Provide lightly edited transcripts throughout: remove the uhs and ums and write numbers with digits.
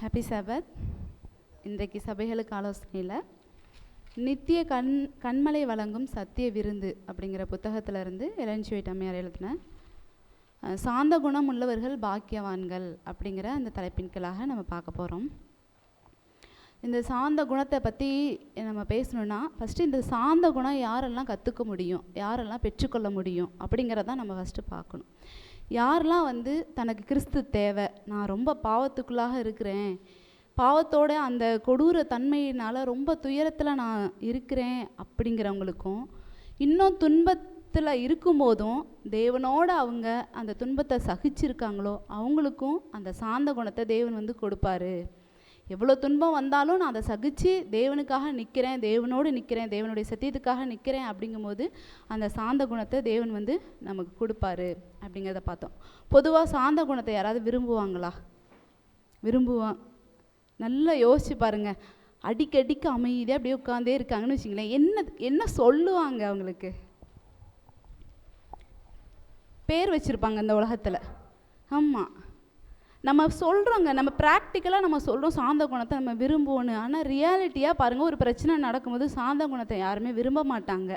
Happy சபத். இன்றைக்கு சபைகளுக்கு ஆலோசனையில் நித்திய கண்மலை வழங்கும் சத்திய விருந்து அப்படிங்கிற புத்தகத்திலிருந்து எலன் ஜி ஒயிட் அம்மையார் எழுதின சாந்த குணம் உள்ளவர்கள் பாக்கியவான்கள் அப்படிங்கிற அந்த தலைப்பின் கீழாக நம்ம பார்க்க போகிறோம். இந்த சாந்த குணத்தை பற்றி நம்ம பேசணுன்னா ஃபஸ்ட்டு இந்த சாந்த குணம் யாரெல்லாம் கற்றுக்க முடியும், யாரெல்லாம் பெற்றுக்கொள்ள முடியும் அப்படிங்கிறதான் நம்ம ஃபஸ்ட்டு பார்க்கணும். யாரெல்லாம் தனக்கு கிறிஸ்து தேவை, நான் ரொம்ப பாவத்துக்குள்ளாக இருக்கிறேன், பாவத்தோட அந்த கொடூர தன்மையினால் ரொம்ப துயரத்தில் நான் இருக்கிறேன் அப்படிங்கிறவங்களுக்கும், இன்னும் துன்பத்தில் இருக்கும்போதும் தேவனோட அவங்க அந்த துன்பத்தை சகிச்சிருக்காங்களோ அவங்களுக்கும் அந்த சாந்த குணத்தை தேவன் கொடுப்பாரு. எவ்வளோ துன்பம் வந்தாலும் நான் அதை சகித்து தேவனுக்காக நிற்கிறேன், தேவனோடு நிற்கிறேன், தேவனுடைய சத்தியத்துக்காக நிற்கிறேன் அப்படிங்கும்போது அந்த சாந்த குணத்தை தேவன் நமக்கு கொடுப்பாரு அப்படிங்கிறத பார்த்தோம். பொதுவாக சாந்த குணத்தை யாராவது விரும்புவாங்களா? விரும்புவான். நல்லா யோசிச்சு பாருங்க. அடிக்கடிக்கு அமைதியாக அப்படியே உட்காந்தே இருக்காங்கன்னு வச்சுங்களேன், என்ன சொல்லுவாங்க? அவங்களுக்கு பேர் வச்சுருப்பாங்க இந்த உலகத்தில். ஆமாம், நம்ம சொல்கிறோங்க, நம்ம ப்ராக்டிக்கலாக நம்ம சொல்கிறோம் சாந்த குணத்தை நம்ம விரும்புவோன்னு. ஆனால் ரியாலிட்டியாக பாருங்கள், ஒரு பிரச்சனை நடக்கும்போது சாந்த குணத்தை யாருமே விரும்ப மாட்டாங்க.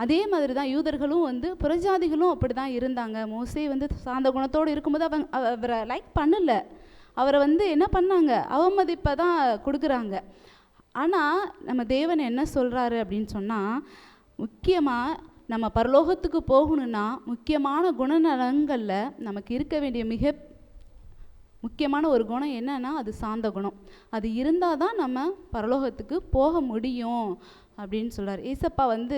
அதே மாதிரி தான் யூதர்களும் புறஜாதிகளும் அப்படி தான் இருந்தாங்க. மோசே சாந்த குணத்தோடு இருக்கும்போது அவரை லைக் பண்ணலை, அவரை என்ன பண்ணாங்க, அவமதிப்பை தான் கொடுக்குறாங்க. ஆனால் நம்ம தேவன் என்ன சொல்கிறாரு அப்படின்னு சொன்னால், முக்கியமாக நம்ம பரலோகத்துக்கு போகணுன்னா முக்கியமான குணநலங்களில் நமக்கு இருக்க வேண்டிய மிக முக்கியமான ஒரு குணம் என்னன்னா அது சாந்த குணம். அது இருந்தால் தான் நம்ம பரலோகத்துக்கு போக முடியும் அப்படின்னு சொல்கிறார். ஏசப்பா இந்த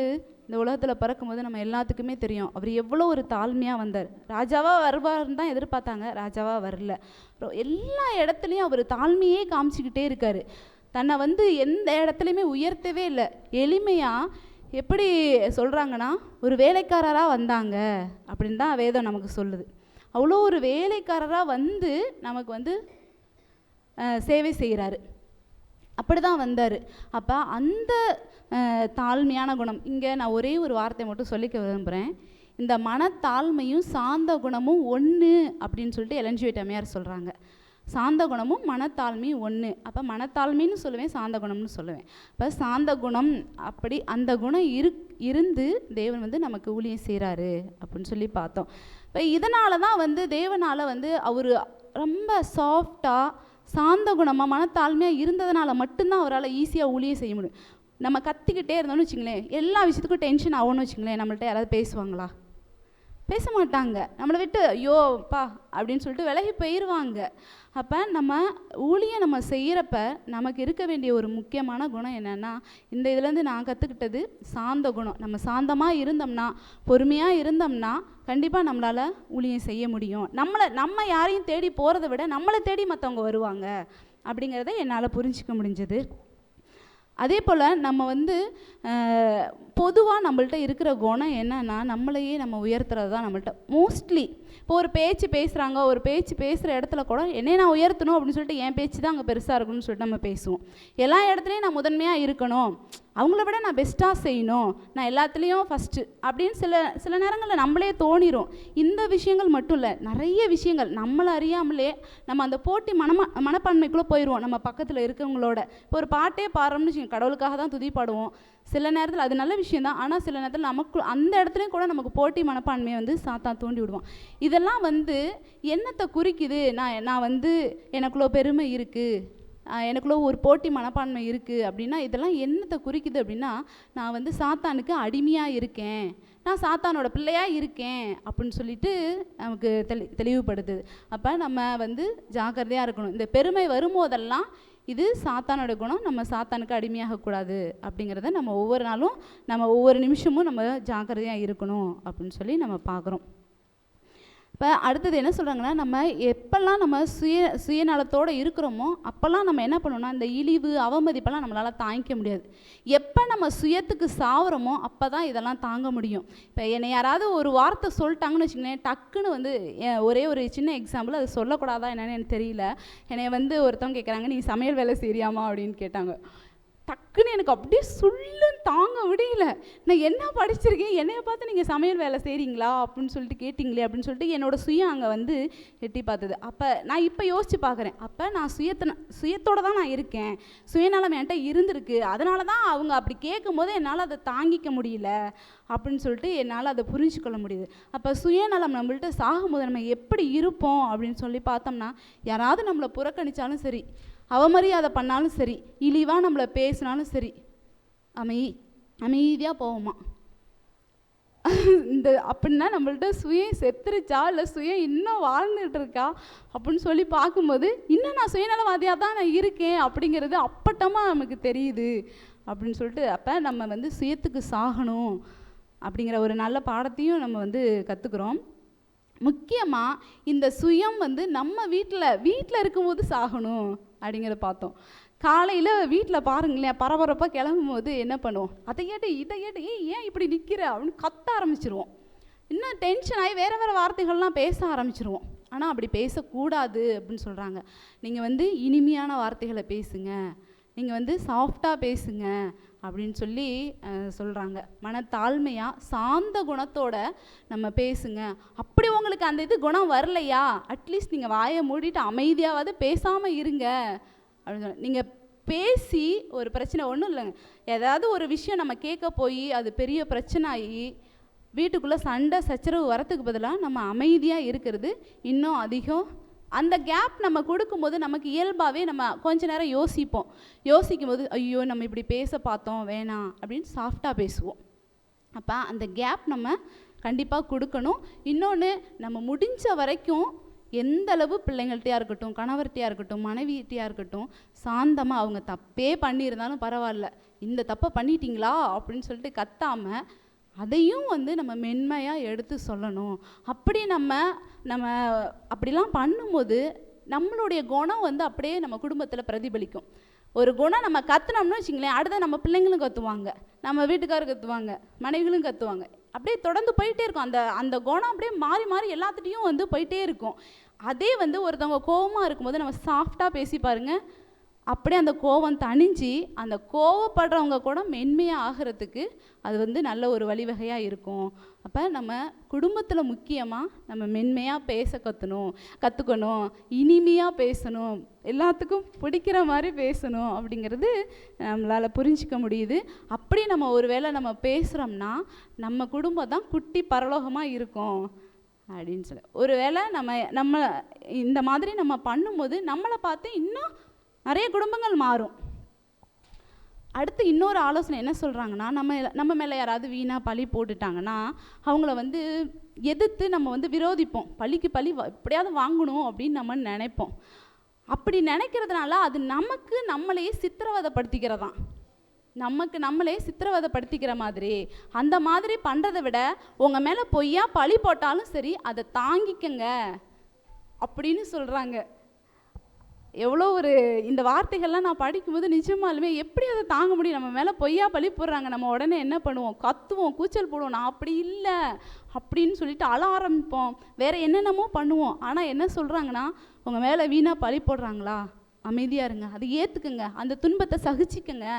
உலகத்தில் பிறக்கும்போது நம்ம எல்லாத்துக்குமே தெரியும் அவர் எவ்வளோ ஒரு தாழ்மையாக வந்தார். ராஜாவாக வருவார்னு தான் எதிர்பார்த்தாங்க, ராஜாவாக வரல. எல்லா இடத்துலையும் அவர் தாழ்மையே காமிச்சிக்கிட்டே இருக்கார். தன்னை எந்த இடத்துலையுமே உயர்த்தவே இல்லை. எளிமையாக எப்படி சொல்கிறாங்கன்னா ஒரு வேலைக்காரராக வந்தாங்க அப்படின்னு தான் வேதம் நமக்கு சொல்லுது. அவ்வளோ ஒரு வேலைக்காரராக நமக்கு சேவை செய்கிறாரு. அப்படி தான் வந்தார். அப்போ அந்த தாழ்மையான குணம், இங்கே நான் ஒரே ஒரு வார்த்தை மட்டும் சொல்லிக்க விரும்புகிறேன். இந்த மனத்தாழ்மையும் சாந்த குணமும் ஒன்று அப்படின்னு சொல்லிட்டு எலன் ஜி ஒயிட் அம்மையார் சொல்கிறாங்க. சாந்த குணமும் மனத்தாழ்மையும் ஒன்று. அப்போ மனத்தாழ்மைன்னு சொல்லுவேன், சாந்த குணம்னு சொல்லுவேன். இப்போ சாந்த குணம் அப்படி அந்த குணம் இருந்து தேவன் நமக்கு ஊழியம் செய்கிறாரு அப்படின்னு சொல்லி பார்த்தோம். இப்போ இதனால தான் தேவனால் அவர் ரொம்ப சாஃப்டாக சாந்த குணமாக மனத்தாழ்மையாக இருந்ததுனால மட்டும்தான் அவரால் ஈஸியாக ஊழியம் செய்ய முடியும். நம்ம கத்திக்கிட்டே இருந்தோம்னு வச்சுங்களேன், எல்லா விஷயத்துக்கும் டென்ஷன் ஆகணும்னு வச்சுங்களேன், நம்மள்ட்ட யாராவது பேசுவாங்களா? பேச மாட்டாங்க. நம்மளை விட்டு ஐயோப்பா அப்படின்னு சொல்லிட்டு விலகி போயிடுவாங்க. அப்போ நம்ம ஊழியம் நம்ம செய்கிறப்ப நமக்கு இருக்க வேண்டிய ஒரு முக்கியமான குணம் என்னென்னா, இந்த இதுலேருந்து நான் கற்றுக்கிட்டது சாந்த குணம். நம்ம சாந்தமாக இருந்தோம்னா, பொறுமையாக இருந்தோம்னா கண்டிப்பாக நம்மளால் ஊழியம் செய்ய முடியும். நம்ம யாரையும் தேடி போகிறத விட நம்மளை தேடி மற்றவங்க வருவாங்க அப்படிங்கிறத என்னால் புரிஞ்சிக்க முடிஞ்சது. அதே போல் நம்ம பொதுவாக நம்மள்ட்ட இருக்கிற குணம் என்னன்னா, நம்மளையே நம்ம உயர்த்துறது தான் நம்மள்ட்ட மோஸ்ட்லி. இப்போ ஒரு பேச்சு பேசுகிறாங்க, ஒரு பேச்சு பேசுகிற இடத்துல கூட என்னையை நான் உயர்த்தணும் அப்படின்னு சொல்லிட்டு என் பேச்சு தான் அங்கே பெருசாக இருக்கணும்னு சொல்லிட்டு நம்ம பேசுவோம். எல்லா இடத்துலையும் நான் முதன்மையாக இருக்கணும், அவங்கள விட நான் பெஸ்ட்டாக செய்யணும், நான் எல்லாத்துலேயும் ஃபஸ்ட்டு அப்படின்னு சில நேரங்களில் நம்மளே தோணிரும். இந்த விஷயங்கள் மட்டும் இல்லை, நிறைய விஷயங்கள் நம்மளை அறியாமலே நம்ம அந்த போட்டி மனப்பான்மைக்குள்ளே போயிடுவோம். நம்ம பக்கத்தில் இருக்கவங்களோட இப்போ ஒரு பாட்டே பாடுறோம்னு வச்சுக்கோங்க, கடவுளுக்காக தான் துதி பாடுவோம். சில நேரத்தில் அது நல்ல விஷயந்தான். ஆனால் சில நேரத்தில் நமக்கு அந்த இடத்துலையும் கூட நமக்கு போட்டி மனப்பான்மையை சாத்தான் தூண்டி விடுவான். இதெல்லாம் என்னத்தை குறிக்குது? நான் எனக்குள்ளே பெருமை இருக்குது, எனக்குள்ளே ஒரு போட்டி மனப்பான்மை இருக்குது அப்படின்னா இதெல்லாம் என்னத்தை குறிக்குது அப்படின்னா, நான் சாத்தானுக்கு அடிமையாக இருக்கேன், நான் சாத்தானோட பிள்ளையாக இருக்கேன் அப்படின்னு சொல்லிட்டு நமக்கு தெளிவுபடுத்துது. அப்போ நம்ம ஜாக்கிரதையாக இருக்கணும். இந்த பெருமை வரும்போதெல்லாம் இது சாத்தானோட குணம், நம்ம சாத்தானுக்கு அடிமையாகக்கூடாது அப்படிங்கிறத நம்ம ஒவ்வொரு நாளும் நம்ம ஒவ்வொரு நிமிஷமும் நம்ம ஜாக்கிரதையாக இருக்கணும் அப்படின்னு சொல்லி நம்ம பார்க்குறோம். இப்போ அடுத்தது என்ன சொல்கிறாங்கன்னா, நம்ம எப்போல்லாம் நம்ம சுயநலத்தோடு இருக்கிறோமோ அப்போல்லாம் நம்ம என்ன பண்ணணும்னா, இந்த இழிவு அவமதிப்பெல்லாம் நம்மளால் தாங்கிக்க முடியாது. எப்போ நம்ம சுயத்துக்கு சாவுறோமோ அப்போ தான் இதெல்லாம் தாங்க முடியும். இப்போ என்னை யாராவது ஒரு வார்த்தை சொல்லிட்டாங்கன்னு வச்சுக்கோங்களேன், டக்குன்னு ஒரே ஒரு சின்ன எக்ஸாம்பிள், அது சொல்லக்கூடாதா என்னன்னு எனக்கு தெரியல. என்னை ஒருத்தவங்க கேட்குறாங்க, நீ சமையல் வேலை செய்யறியாமா அப்படின்னு கேட்டாங்க. டக்கு டக்குன்னு எனக்கு அப்படியே சுள்ளுன்னு தாங்க முடியல. நான் என்ன படிச்சிருக்கேன், என்னைய பார்த்து நீங்கள் சமையல் வேலை செய்கிறீங்களா அப்படின்னு சொல்லிட்டு கேட்டிங்களே அப்படின்னு சொல்லிட்டு என்னோடய சுயம் அங்கே வந்து எட்டி பார்த்தது. அப்போ நான் இப்போ யோசித்து பார்க்குறேன், அப்போ நான் சுயத்தோடு தான் நான் இருக்கேன், சுயநலம் என்கிட்ட இருந்திருக்கு, அதனால தான் அவங்க அப்படி கேட்கும்போது என்னால் அதை தாங்கிக்க முடியல அப்படின்னு சொல்லிட்டு என்னால் அதை புரிஞ்சுக்கொள்ள முடியுது. அப்போ சுயநலம் நம்மள்ட்ட சாகும்போது நம்ம எப்படி இருப்போம் அப்படின்னு சொல்லி பார்த்தோம்னா, யாராவது நம்மளை புறக்கணித்தாலும் சரி, அவமரியாதை பண்ணாலும் சரி, இழிவாக நம்மளை பேசினாலும் சரி, அமைதியாக போவோமா. இந்த அப்படின்னா நம்மள்ட்ட சுயம் செத்துருச்சா இல்லை சுயம் இன்னும் வாழ்ந்துட்டு இருக்கா அப்படின்னு சொல்லி பார்க்கும்போது, இன்னும் நான் சுயநலவாதியாக தான் நான் இருக்கேன் அப்படிங்கிறது அப்பட்டமாக நமக்கு தெரியுது அப்படின்னு சொல்லிட்டு, அப்போ நம்ம வந்து சுயத்துக்கு சாகணும் அப்படிங்கிற ஒரு நல்ல பாடத்தையும் நம்ம வந்து கற்றுக்குறோம். முக்கியமாக இந்த சுயம் வந்து நம்ம வீட்டில் இருக்கும்போது சாகணும் அப்படிங்கிறத பார்த்தோம். காலையில் வீட்டில் பாருங்களேன், பரபரப்பாக கிளம்பும் போது என்ன பண்ணுவோம், அதை கேட்டு இதை கேட்டு ஏன் இப்படி நிற்கிற அப்படின்னு கத்த ஆரம்பிச்சிருவோம். இன்னும் டென்ஷன் ஆகி வேறு வார்த்தைகள்லாம் பேச ஆரம்பிச்சிருவோம். ஆனால் அப்படி பேசக்கூடாது அப்படின்னு சொல்கிறாங்க. நீங்கள் வந்து இனிமையான வார்த்தைகளை பேசுங்க, நீங்கள் வந்து சாஃப்டாக பேசுங்க அப்படின்னு சொல்லி சொல்கிறாங்க. மனத்தாழ்மையாக சாந்த குணத்தோட நம்ம பேசுங்க. அப்படி உங்களுக்கு அந்த இது குணம் வரலையா, அட்லீஸ்ட் நீங்கள் வாயை மூடிட்டு அமைதியாவது பேசாமல் இருங்க அப்படின்னு சொல்ல. நீங்கள் பேசி ஒரு பிரச்சனை ஒன்றும் இல்லைங்க, ஏதாவது ஒரு விஷயம் நம்ம கேட்க போய் அது பெரிய பிரச்சனை ஆகி வீட்டுக்குள்ளே சண்டை சச்சரவு வரத்துக்கு பதிலாக நம்ம அமைதியாக இருக்கிறது இன்னும் அதிகம். அந்த கேப் நம்ம கொடுக்கும்போது நமக்கு இயல்பாகவே நம்ம கொஞ்ச நேரம் யோசிக்கும் போது ஐயோ நம்ம இப்படி பேச பார்த்தோம் வேணாம் அப்படின்னு சாஃப்டாக பேசுவோம். அப்போ அந்த கேப் நம்ம கண்டிப்பாக கொடுக்கணும். இன்னொன்று, நம்ம முடிஞ்ச வரைக்கும் எந்த அளவு பிள்ளைங்கள்ட்டையாக இருக்கட்டும், கணவர்கிட்டையாக இருக்கட்டும், மனைவிகிட்டையாக இருக்கட்டும், சாந்தமாக அவங்க தப்பே பண்ணியிருந்தாலும் பரவாயில்ல, இந்த தப்பை பண்ணிட்டீங்களா அப்படின்னு சொல்லிட்டு கத்தாமல் அதையும் வந்து நம்ம மென்மையாக எடுத்து சொல்லணும். அப்படி நம்ம அப்படிலாம் பண்ணும்போது நம்மளுடைய குணம் வந்து அப்படியே நம்ம குடும்பத்தில் பிரதிபலிக்கும். ஒரு குணம் நம்ம கற்றுனோம்னு வச்சுங்களேன், அடுத்த நம்ம பிள்ளைங்களும் கற்றுவாங்க, நம்ம வீட்டுக்காரர் கற்றுவாங்க, மனைவிகளும் கற்றுவாங்க. அப்படியே தொடர்ந்து போயிட்டே இருக்கும். அந்த குணம் அப்படியே மாறி மாறி எல்லாத்துட்டையும் வந்து போயிட்டே இருக்கும். அதே வந்து ஒருத்தவங்க கோபமாக இருக்கும்போது நம்ம சாஃப்டாக பேசி பாருங்கள், அப்படியே அந்த கோபம் தணிஞ்சு அந்த கோவப்படுறவங்க கூட மென்மையாக ஆகிறதுக்கு அது வந்து நல்ல ஒரு வழிவகையாக இருக்கும். அப்போ நம்ம குடும்பத்தில் முக்கியமாக நம்ம மென்மையாக பேச கற்றுக்கணும், இனிமையாக பேசணும், எல்லாத்துக்கும் பிடிக்கிற மாதிரி பேசணும் அப்படிங்கிறது நம்மளால் புரிஞ்சிக்க முடியுது. அப்படி நம்ம ஒரு வேளை நம்ம பேசுகிறோம்னா நம்ம குடும்பம் தான் குட்டி பரலோகமாக இருக்கும் அப்படின்னு சொல்லி, ஒரு வேளை நம்ம இந்த மாதிரி நம்ம பண்ணும்போது நம்மளை பார்த்து இன்னும் நிறைய குடும்பங்கள் மாறும். அடுத்து இன்னொரு ஆலோசனை என்ன சொல்கிறாங்கன்னா, நம்ம மேலே யாராவது வீணாக பழி போட்டுட்டாங்கன்னா அவங்கள வந்து எதிர்த்து நம்ம வந்து விரோதிப்போம். பழிக்கு பழி எப்படியாவது வாங்கணும் அப்படின்னு நம்ம நினைப்போம். அப்படி நினைக்கிறதுனால அது நம்மளையே சித்திரவதைப்படுத்திக்கிறதான், நம்மளே சித்திரவதைப்படுத்திக்கிற மாதிரி. அந்த மாதிரி பண்ணுறதை விட உங்கள் மேலே பொய்யா பழி போட்டாலும் சரி அதை தாங்கிக்கங்க அப்படின்னு சொல்கிறாங்க. எவ்வளோ ஒரு இந்த வார்த்தைகள்லாம் நான் படிக்கும்போது நிஜமாலுமே எப்படி அதை தாங்க முடியும். நம்ம மேலே பொய்யா பழி போடுறாங்க, நம்ம உடனே என்ன பண்ணுவோம், கத்துவோம், கூச்சல் போடுவோம், நான் அப்படி இல்லை அப்படின்னு சொல்லிட்டு அழ ஆரம்பிப்போம், வேறு என்னென்னமோ பண்ணுவோம். ஆனால் என்ன சொல்கிறாங்கன்னா, உங்கள் மேலே வீணாக பழி போடுறாங்களா, அமைதியாக இருங்க, அதை ஏற்றுக்குங்க, அந்த துன்பத்தை சகிச்சிக்கங்க.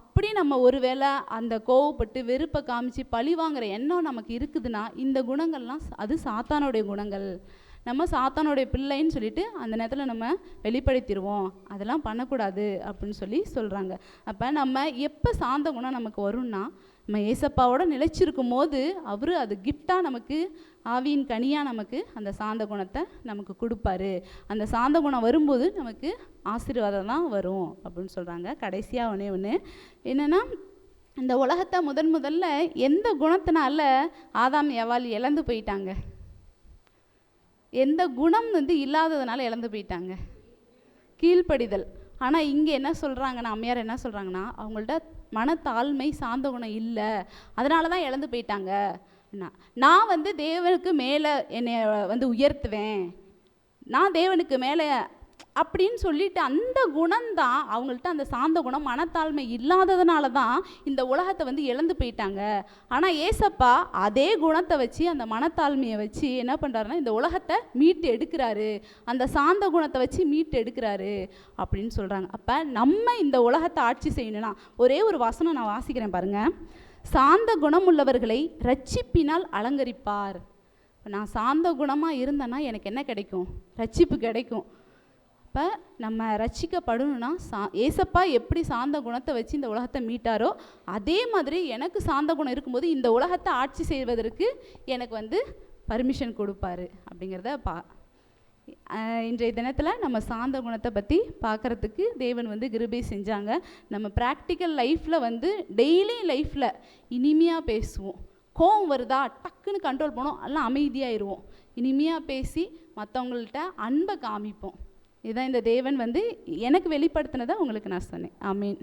அப்படி நம்ம ஒரு வேளை அந்த கோவப்பட்டு வெறுப்பை காமிச்சு பழி வாங்குற எண்ணம் நமக்கு இருக்குதுன்னா இந்த குணங்கள்லாம் அது சாத்தானுடைய குணங்கள். நம்ம சாத்தானுடைய பிள்ளைன்னு சொல்லிட்டு அந்த நேரத்தில் நம்ம வெளிப்படுத்திடுவோம், அதெல்லாம் பண்ணக்கூடாது அப்படின்னு சொல்லி சொல்கிறாங்க. அப்போ நம்ம எப்போ சாந்த குணம் நமக்கு வரும்னா, நம்ம ஏசப்பாவோட நிலைச்சிருக்கும் போது அவர் அது கிஃப்டாக நமக்கு ஆவியின் கனியாக நமக்கு அந்த சாந்த குணத்தை நமக்கு கொடுப்பாரு. அந்த சாந்த குணம் வரும்போது நமக்கு ஆசீர்வாதம் தான் வரும் அப்படின்னு சொல்கிறாங்க. கடைசியாக ஒன்று என்னென்னா, இந்த உலகத்தை முதல்ல எந்த குணத்தினால ஆதாம் ஏவாள் இழந்து போயிட்டாங்க, எந்த குணம் வந்து இல்லாததுனால இழந்து போயிட்டாங்க, கீழ்ப்படிதல். ஆனால் இங்கே என்ன சொல்கிறாங்கன்னா, அம்மையார் என்ன சொல்கிறாங்கன்னா, அவங்கள்ட்ட மனத்தாழ்மை சாந்த குணம் இல்லை, அதனால தான் இழந்து போயிட்டாங்க. நான் வந்து தேவனுக்கு மேலே என்னை வந்து உயர்த்துவேன், நான் தேவனுக்கு மேலே அப்படின்னு சொல்லிட்டு அந்த குணம்தான் அவங்கள்ட்ட, அந்த சாந்த குணம் மனத்தாழ்மை இல்லாததுனால தான் இந்த உலகத்தை வந்து இழந்து போயிட்டாங்க. ஆனால் ஏசப்பா அதே குணத்தை வச்சு, அந்த மனத்தாழ்மையை வச்சு என்ன பண்ணுறாருன்னா இந்த உலகத்தை மீட்டு எடுக்கிறாரு, அந்த சாந்த குணத்தை வச்சு மீட்டு எடுக்கிறாரு அப்படின்னு சொல்கிறாங்க. அப்போ நம்ம இந்த உலகத்தை ஆட்சி செய்யணும்னா, ஒரே ஒரு வசனம் நான் வாசிக்கிறேன் பாருங்கள். சாந்த குணம் உள்ளவர்களை ரட்சிப்பினால் அலங்கரிப்பார். நான் சாந்த குணமாக இருந்தேன்னா எனக்கு என்ன கிடைக்கும்? ரட்சிப்பு கிடைக்கும். இப்போ நம்ம ரட்சிக்கப்படணும்னா ஏசப்பா எப்படி சாந்த குணத்தை வச்சு இந்த உலகத்தை மீட்டாரோ அதே மாதிரி எனக்கு சாந்த குணம் இருக்கும்போது இந்த உலகத்தை ஆட்சி செய்வதற்கு எனக்கு வந்து பர்மிஷன் கொடுப்பாரு அப்படிங்கிறத இன்றைய தினத்தில் நம்ம சாந்த குணத்தை பற்றி பார்க்குறதுக்கு தேவன் வந்து கிருபை செஞ்சாங்க. நம்ம ப்ராக்டிக்கல் லைஃப்பில் வந்து டெய்லி லைஃப்பில் இனிமையாக பேசுவோம். கோவம் வருதா டக்குன்னு கண்ட்ரோல் பண்ணோம், எல்லாம் அமைதியாகிடுவோம். இனிமையாக பேசி மற்றவங்கள்ட்ட அன்பை காமிப்போம். இதுதான் இந்த தேவன் வந்து எனக்கு வெளிப்படுத்தினதை உங்களுக்கு நான் சொன்னேன். ஆமீன்.